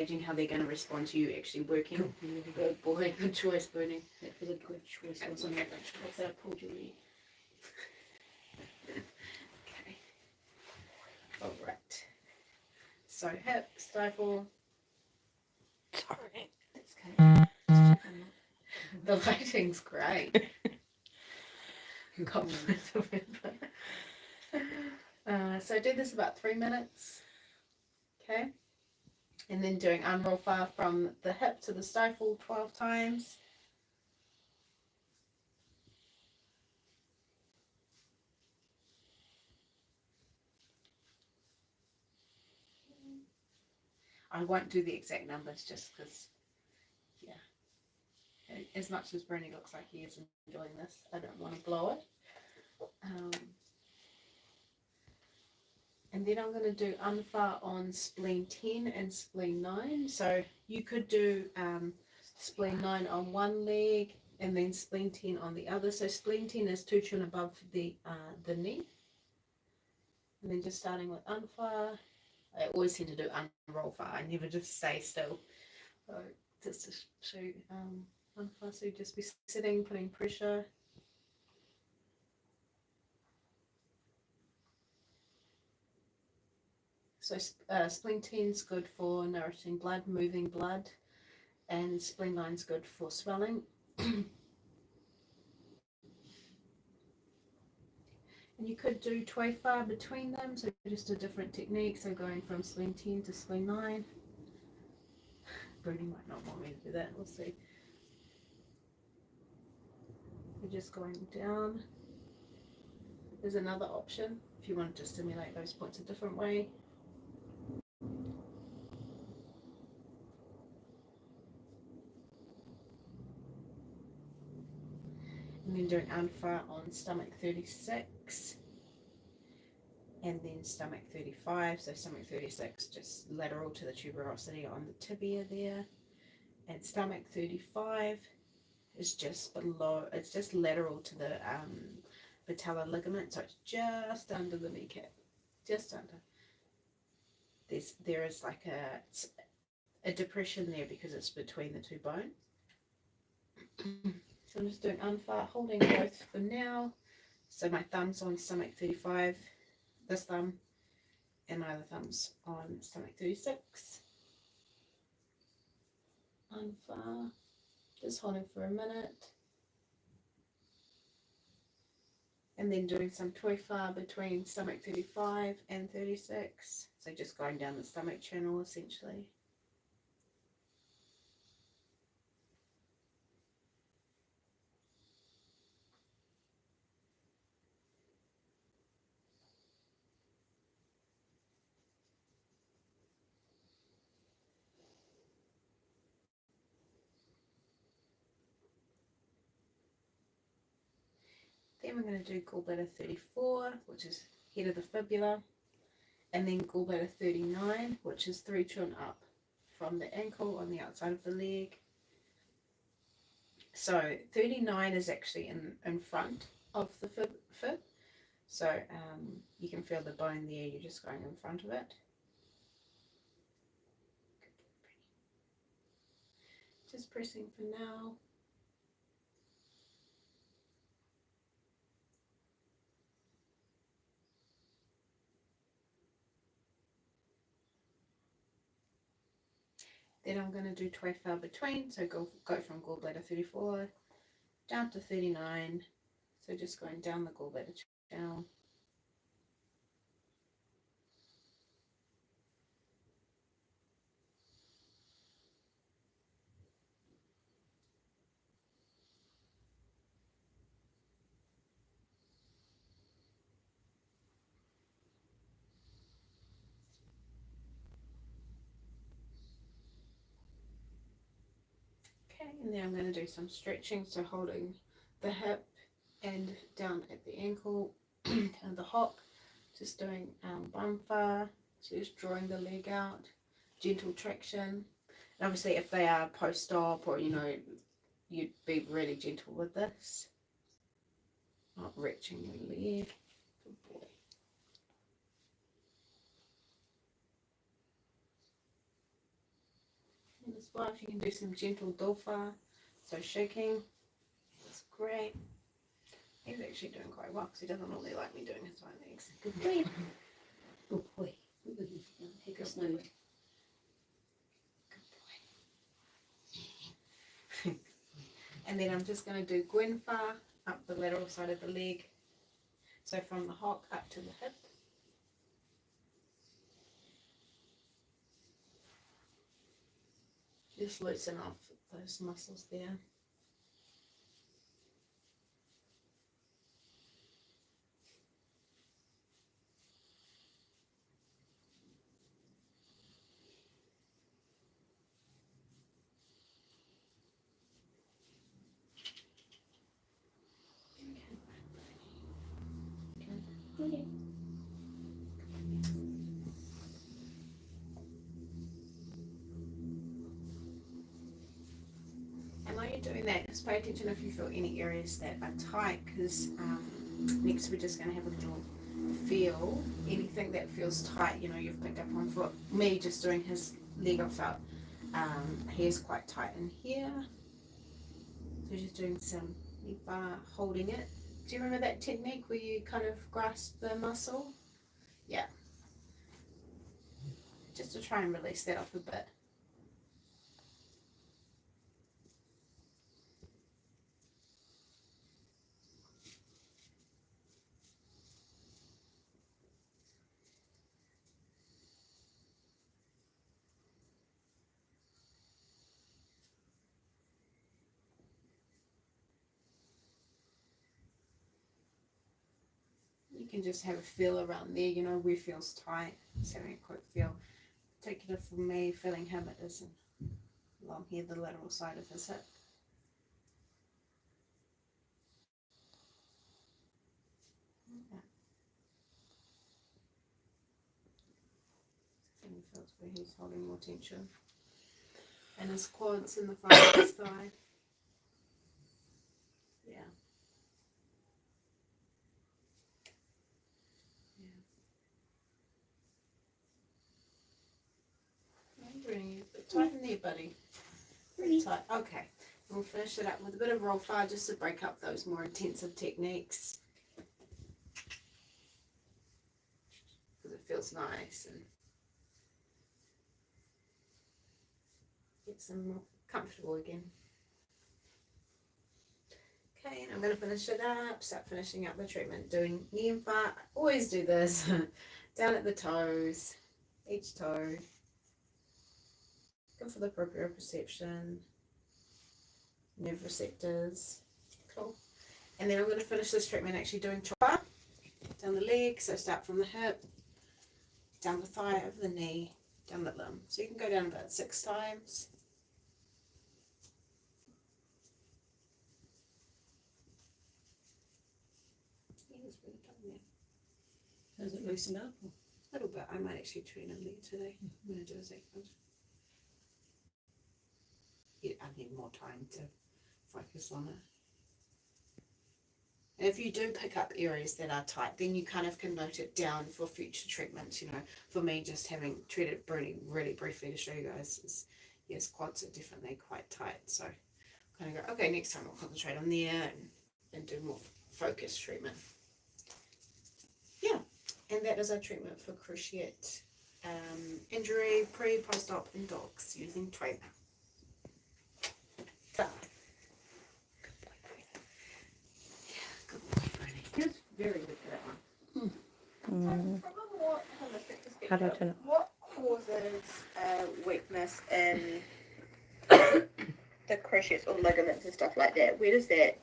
how they're going to respond to you actually working. Good boy, good choice, Bernie. That was a good choice, wasn't it? What's that? I pulled your leg. Okay. All right. So hip, stifle. Sorry. That's okay. The lighting's great. So do this about 3 minutes. Okay. And then doing unroll far from the hip to the stifle 12 times. I won't do the exact numbers just because, yeah, as much as Bernie looks like he is enjoying this, I don't want to blow it. And then I'm going to do unfar on spleen 10 and spleen 9. So you could do spleen 9 on one leg and then spleen 10 on the other. So spleen 10 is 2 chin above the knee. And then just starting with unfar. I always tend to do unroll far. I never just stay still. So just to show unfar, so just be sitting, putting pressure. So spleen 10 is good for nourishing blood, moving blood, and spleen 9 is good for swelling. And you could do tway far between them, so just a different technique. So going from spleen 10 to spleen 9. Bruni might not want me to do that, we'll see. We're just going down. There's another option if you wanted to stimulate those points a different way. And then doing unfar on stomach 36. And then stomach 35, so stomach 36 just lateral to the tuberosity on the tibia there, and stomach 35 is just below, it's just lateral to the patellar ligament, so it's just under the kneecap, just under. There is like a depression there because it's between the two bones. So I'm just doing unfar, holding both for now. So my thumb's on stomach 35, this thumb, and my other thumb's on stomach 36. Unfar, just holding for a minute. And then doing some toy far between stomach 35 and 36. So just going down the stomach channel essentially. Then we're going to do gallbladder 34, which is head of the fibula, and then gallbladder 39, which is 3 chin up from the ankle on the outside of the leg. So 39 is actually in front of the fib. So you can feel the bone there, you're just going in front of it. Just pressing for now. Then I'm going to do tway far between, so go from gallbladder 34 down to 39. So just going down the gallbladder channel. Okay, and then I'm going to do some stretching, so holding the hip and down at the ankle, and the hock, just doing bum far, so just drawing the leg out, gentle traction. And obviously if they are post-op or, you know, you'd be really gentle with this, not wrenching your leg. Good boy. And as well, if you can do some gentle dofa, so shaking, that's great. He's actually doing quite well because he doesn't normally like me doing his hind legs. Good boy. Good boy. Heck us no. And then I'm just going to do guinfa up the lateral side of the leg. So from the hock up to the hip. Just loosen off those muscles there. Okay. And while you're doing that, just pay attention if you feel any areas that are tight, because next we're just going to have a little feel. Anything that feels tight, you know, you've picked up on. For me, just doing his leg, I felt he is quite tight in here. So just doing some holding it. Do you remember that technique where you kind of grasp the muscle? Yeah. Just to try and release that off a bit. You can just have a feel around there, you know, where feels tight. Just having a quick feel. Take it from me, feeling him, it is along here, the lateral side of his hip. And feels where he's holding more tension. And his quads in the front of his thigh. Yeah. Really tight in there, buddy. Really tight. Okay. We'll finish it up with a bit of roll fire just to break up those more intensive techniques. Because it feels nice and gets them more comfortable again. Okay, and I'm going to finish it up, start finishing up the treatment, doing Nympha. Always do this. Down at the toes, each toe. Good for the proprioception, nerve receptors. Cool. And then I'm going to finish this treatment actually doing chopper down the leg. So start from the hip, down the thigh, over the knee, down the limb. So you can go down about 6 times. Does it loosen up? A little bit. I might actually train him there today. I'm going to do a segment. Yeah, I need more time to focus on it. And if you do pick up areas that are tight, then you kind of can note it down for future treatments. You know, for me, just having treated Bruni really briefly to show you guys is, yes, quads are definitely quite tight. So kind of go, okay, next time I'll concentrate on there and do more focused treatment. Yeah, and that is our treatment for cruciate injury, pre, post-op in dogs using TuiNa. Good boy, Bruni. He was very good for that one. Mm. From a more holistic How do I perspective, turn it? what causes weakness in the cruciates or ligaments and stuff like that? Where does that